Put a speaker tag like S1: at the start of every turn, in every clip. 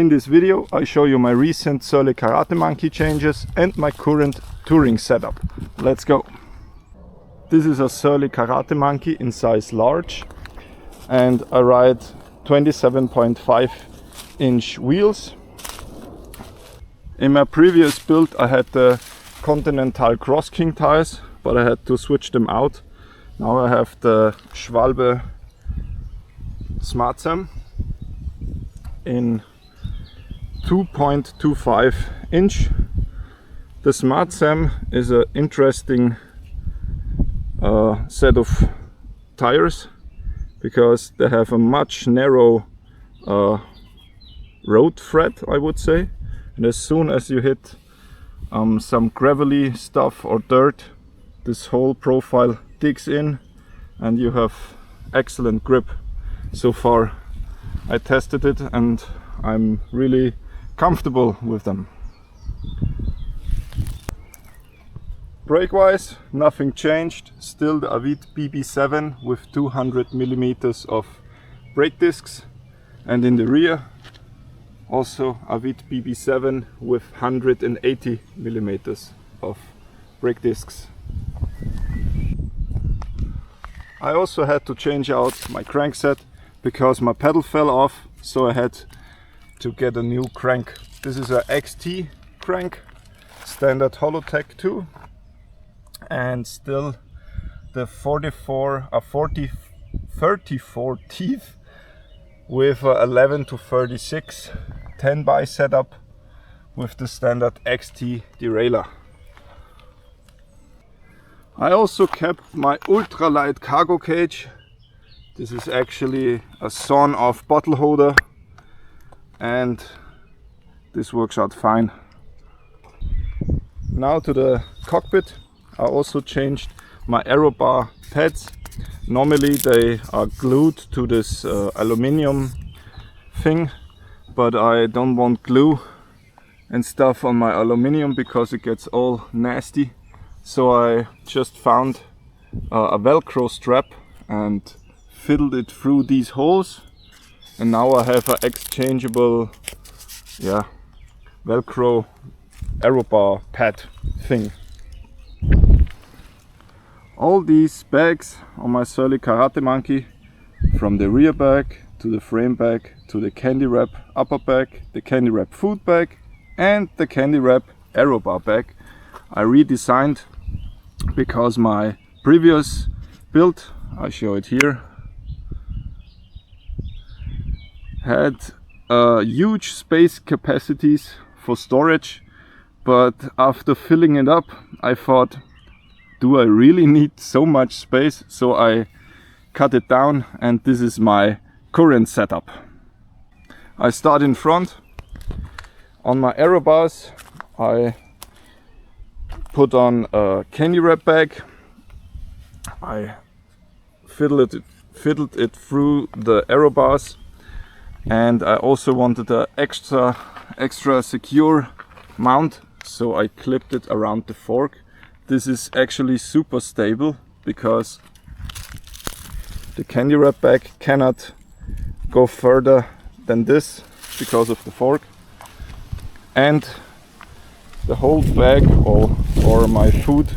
S1: In this video I show you my recent Surly Karate Monkey changes and my current touring setup. Let's go! This is a Surly Karate Monkey in size large and I ride 27.5 inch wheels. In my previous build I had the Continental Cross King tires, but I had to switch them out. Now I have the Schwalbe Smart Sam in 2.25 inch. The Smart Sam is an interesting set of tires because they have a much narrow road tread, I would say, and as soon as you hit some gravelly stuff or dirt, this whole profile digs in and you have excellent grip. So far I tested it and I'm really comfortable with them. Brake wise, nothing changed, still the Avid BB7 with 200 millimeters of brake discs, and in the rear also Avid BB7 with 180 millimeters of brake discs. I also had to change out my crankset because my pedal fell off, so I had to get a new crank. This is a XT crank, standard Holotech 2, and still the 34 teeth with 11 to 36 10x setup with the standard XT derailleur. I also kept my ultralight cargo cage. This is actually a sawn-off bottle holder and this works out fine. Now to the cockpit. I also changed my aero bar pads. Normally they are glued to this aluminium thing, but I don't want glue and stuff on my aluminium because it gets all nasty. So I just found a Velcro strap and fiddled it through these holes, and now I have an exchangeable Velcro aero bar pad thing. All these bags on my Surly Karate Monkey, from the rear bag to the frame bag to the candy wrap upper bag, the candy wrap food bag and the candy wrap aero bar bag, I redesigned because my previous build, I show it here, had huge space capacities for storage, but after filling it up I thought, do I really need so much space? So I cut it down and this is my current setup. I start in front. On my aero bars I put on a candy wrap bag. I fiddled it through the aero bars, and I also wanted an extra secure mount, so I clipped it around the fork. This is actually super stable because the candy wrap bag cannot go further than this because of the fork, and the whole bag or my food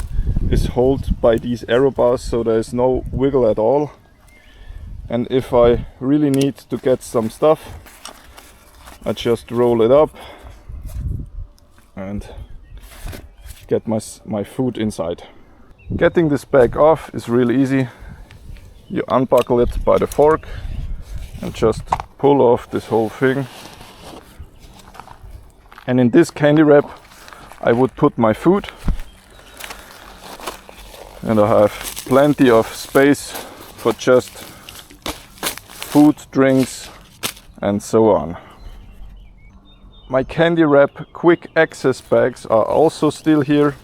S1: is held by these aero bars, so there is no wiggle at all. And if I really need to get some stuff, I just roll it up and get my food inside. Getting this bag off is really easy. You unbuckle it by the fork and just pull off this whole thing. And in this candy wrap I would put my food, and I have plenty of space for just food, drinks and so on. My candy wrap quick access bags are also still here.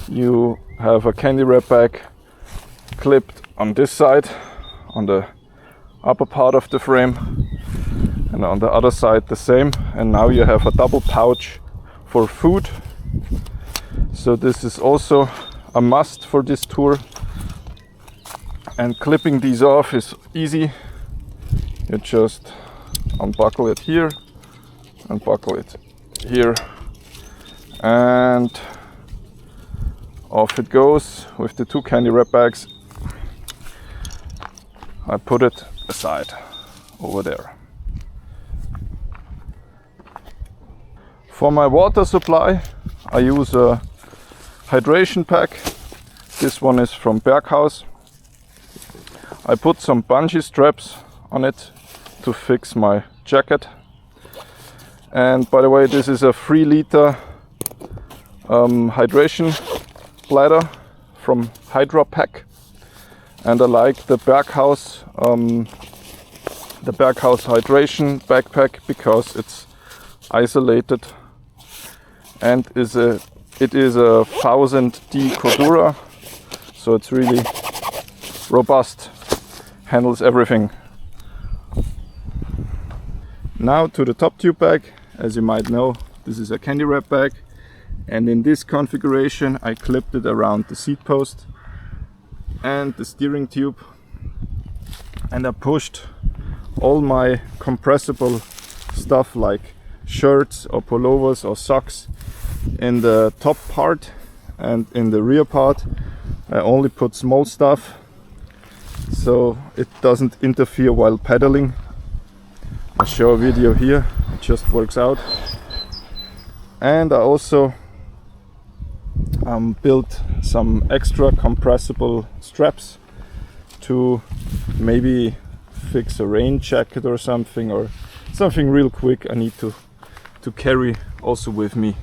S1: You have a candy wrap bag clipped on this side, on the upper part of the frame, and on the other side the same. And now you have a double pouch for food. So this is also a must for this tour. And clipping these off is easy. You just unbuckle it here Unbuckle it here, and off it goes with the 2 candy wrap bags. I put it aside over there. For my water supply, I use a hydration pack. This one is from Berghaus. I put some bungee straps on it to fix my jacket. And by the way, this is a 3-liter hydration bladder from Hydra Pack, and I like the Berghaus hydration backpack because it's isolated and it is a 1000D Cordura, so it's really robust, handles everything. Now to the top tube bag. As you might know, this is a candy wrap bag, and in this configuration I clipped it around the seat post and the steering tube, and I pushed all my compressible stuff like shirts or pullovers or socks in the top part, and in the rear part I only put small stuff so it doesn't interfere while pedaling. I'll show a video here, it just works out. And I also built some extra compressible straps to maybe fix a rain jacket or something real quick I need to carry also with me.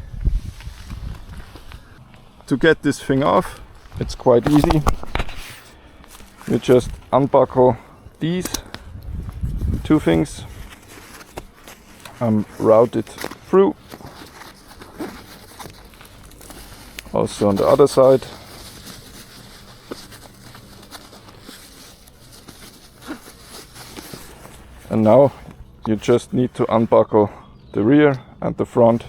S1: To get this thing off, it's quite easy. You just unbuckle these 2 things, route it through, also on the other side, and now you just need to unbuckle the rear and the front,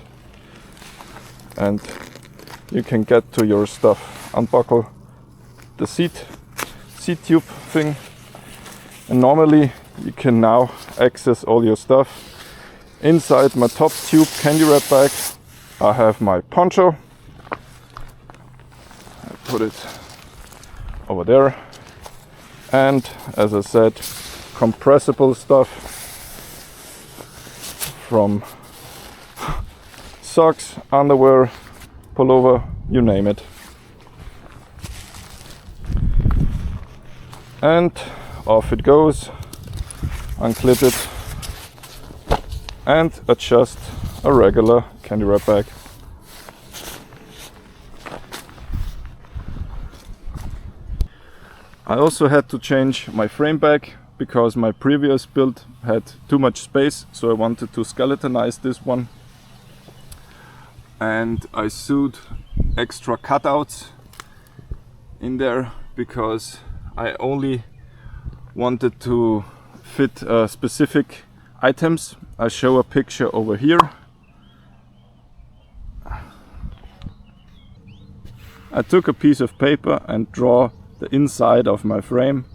S1: and you can get to your stuff. Unbuckle the seat tube thing, and normally you can now access all your stuff. Inside my top tube candy wrap bag I have my poncho. I put it over there, and as I said, compressible stuff from socks, underwear, pullover, you name it. And off it goes. Unclip it and adjust a regular candy wrap bag. I also had to change my frame bag because my previous build had too much space, so I wanted to skeletonize this one, and I sewed extra cutouts in there because I only wanted to fit specific items. I show a picture over here. I took a piece of paper and draw the inside of my frame,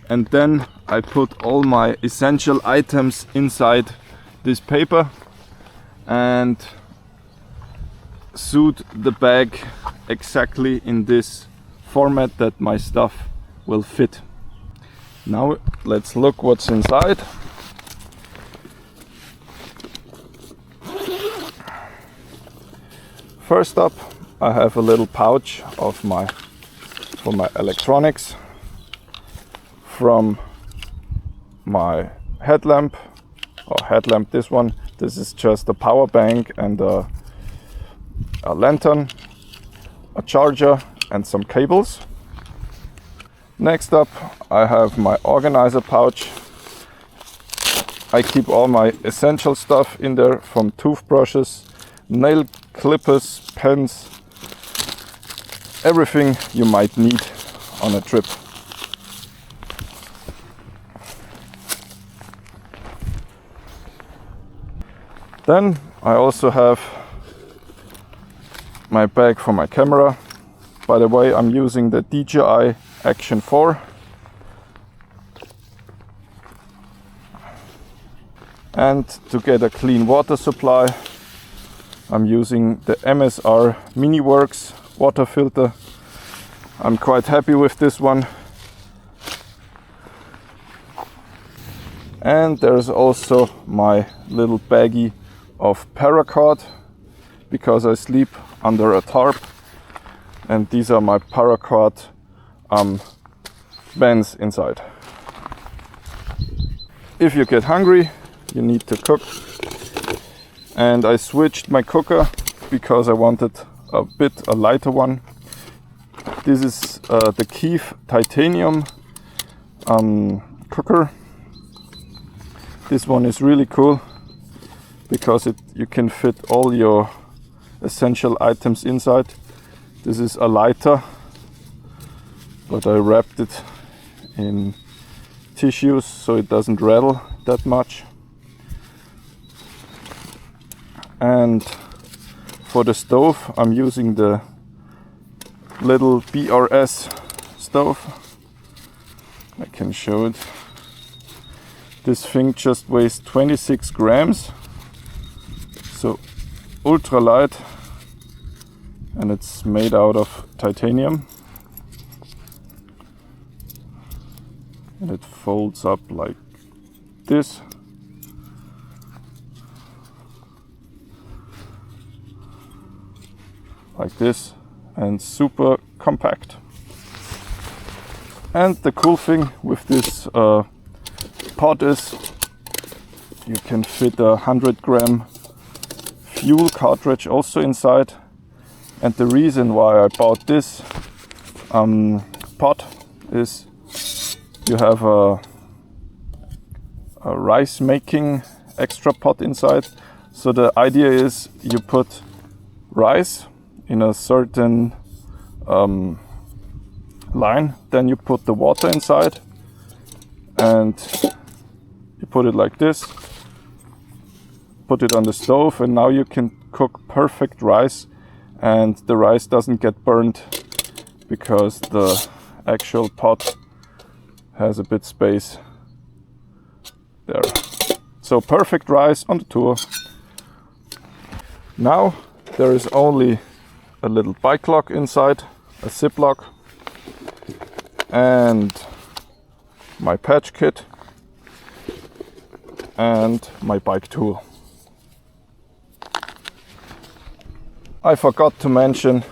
S1: and then I put all my essential items inside this paper and sewed the bag exactly in this format that my stuff will fit. Now let's look what's inside. First up, I have a little pouch of for my electronics, from my headlamp, this one. This is just a power bank and a lantern, a charger and some cables. Next up, I have my organizer pouch. I keep all my essential stuff in there, from toothbrushes, nail clippers, pens, everything you might need on a trip. Then I also have my bag for my camera. By the way, I'm using the DJI Action 4. And to get a clean water supply, I'm using the MSR Miniworks water filter. I'm quite happy with this one. And there's also my little baggie of paracord, because I sleep under a tarp, and these are my paracord bands inside. If you get hungry, you need to cook, and I switched my cooker because I wanted a lighter one. This is the Keef titanium cooker. This one is really cool because you can fit all your essential items inside. This is a lighter, but I wrapped it in tissues so it doesn't rattle that much. And for the stove, I'm using the little BRS stove. I can show it. This thing just weighs 26 grams, so ultra light, and it's made out of titanium. And it folds up like this. Like this, and super compact. And the cool thing with this pod is you can fit a 100-gram fuel cartridge also inside. And the reason why I bought this pod is you have a rice making extra pot inside. So the idea is you put rice in a certain line, then you put the water inside and you put it like this, put it on the stove, and now you can cook perfect rice, and the rice doesn't get burned because the actual pot has a bit space there. So perfect rice on the tour. Now there is only a little bike lock inside, a zip lock, and my patch kit and my bike tool. I forgot to mention,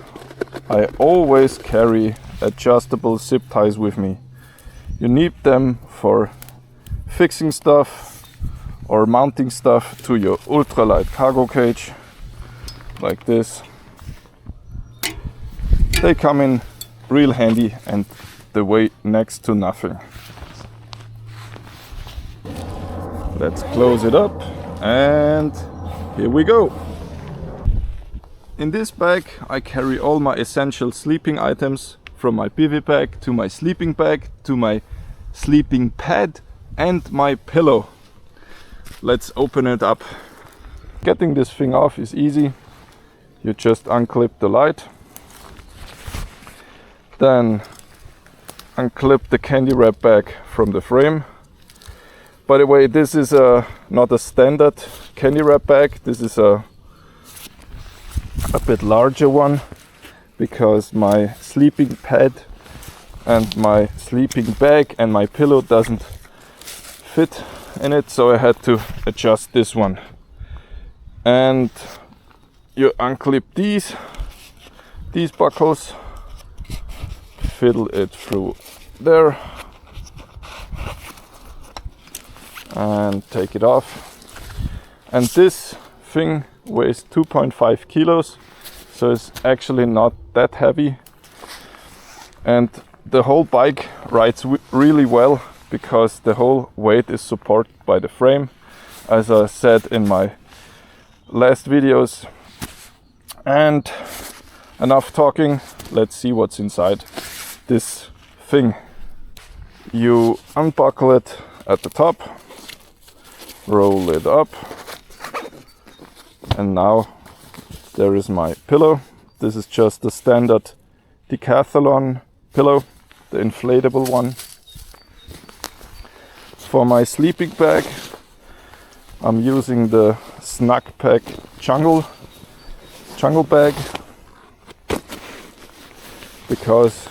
S1: I always carry adjustable zip ties with me. You need them for fixing stuff or mounting stuff to your ultralight cargo cage, like this. They come in real handy and they weigh next to nothing. Let's close it up, and here we go. In this bag I carry all my essential sleeping items, from my bivy bag to my sleeping bag to my sleeping pad and my pillow. Let's open it up. Getting this thing off is easy. You just unclip the light, then unclip the candy wrap bag from the frame. By the way, this is not a standard candy wrap bag. This is a bit larger one because my sleeping pad and my sleeping bag and my pillow doesn't fit in it, so I had to adjust this one. And you unclip these buckles, fiddle it through there and take it off. And this thing weighs 2.5 kilos, so it's actually not that heavy, and the whole bike rides really well because the whole weight is supported by the frame, as I said in my last videos. And enough talking, let's see what's inside this thing. You unbuckle it at the top, roll it up, and now there is my pillow. This is just the standard Decathlon pillow, the inflatable one. For my sleeping bag, I'm using the Snack Pack jungle bag because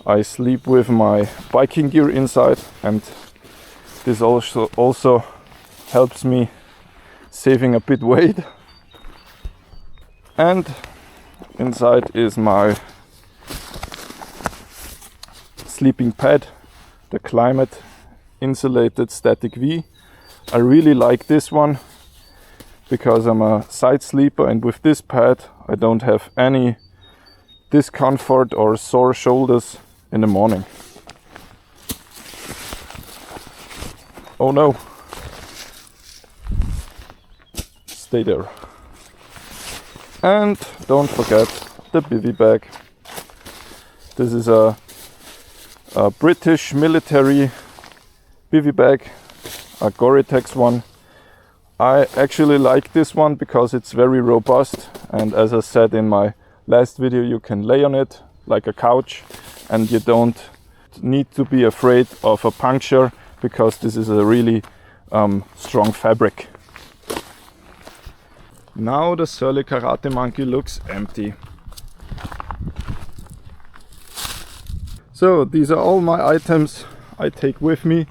S1: I sleep with my biking gear inside, and this also helps me saving a bit weight. And inside is my sleeping pad, the Climate Insulated Static V. I really like this one because I'm a side sleeper, and with this pad I don't have any discomfort or sore shoulders in the morning. Oh no! Stay there. And don't forget the bivy bag. This is a British military bivy bag, a Gore-Tex one. I actually like this one because it's very robust, and as I said in my last video, you can lay on it like a couch and you don't need to be afraid of a puncture because this is a really strong fabric. Now the Surly Karate Monkey looks empty. So these are all my items I take with me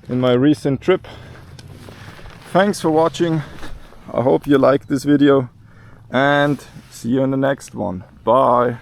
S1: in my recent trip. Thanks for watching. I hope you liked this video and see you in the next one. Bye.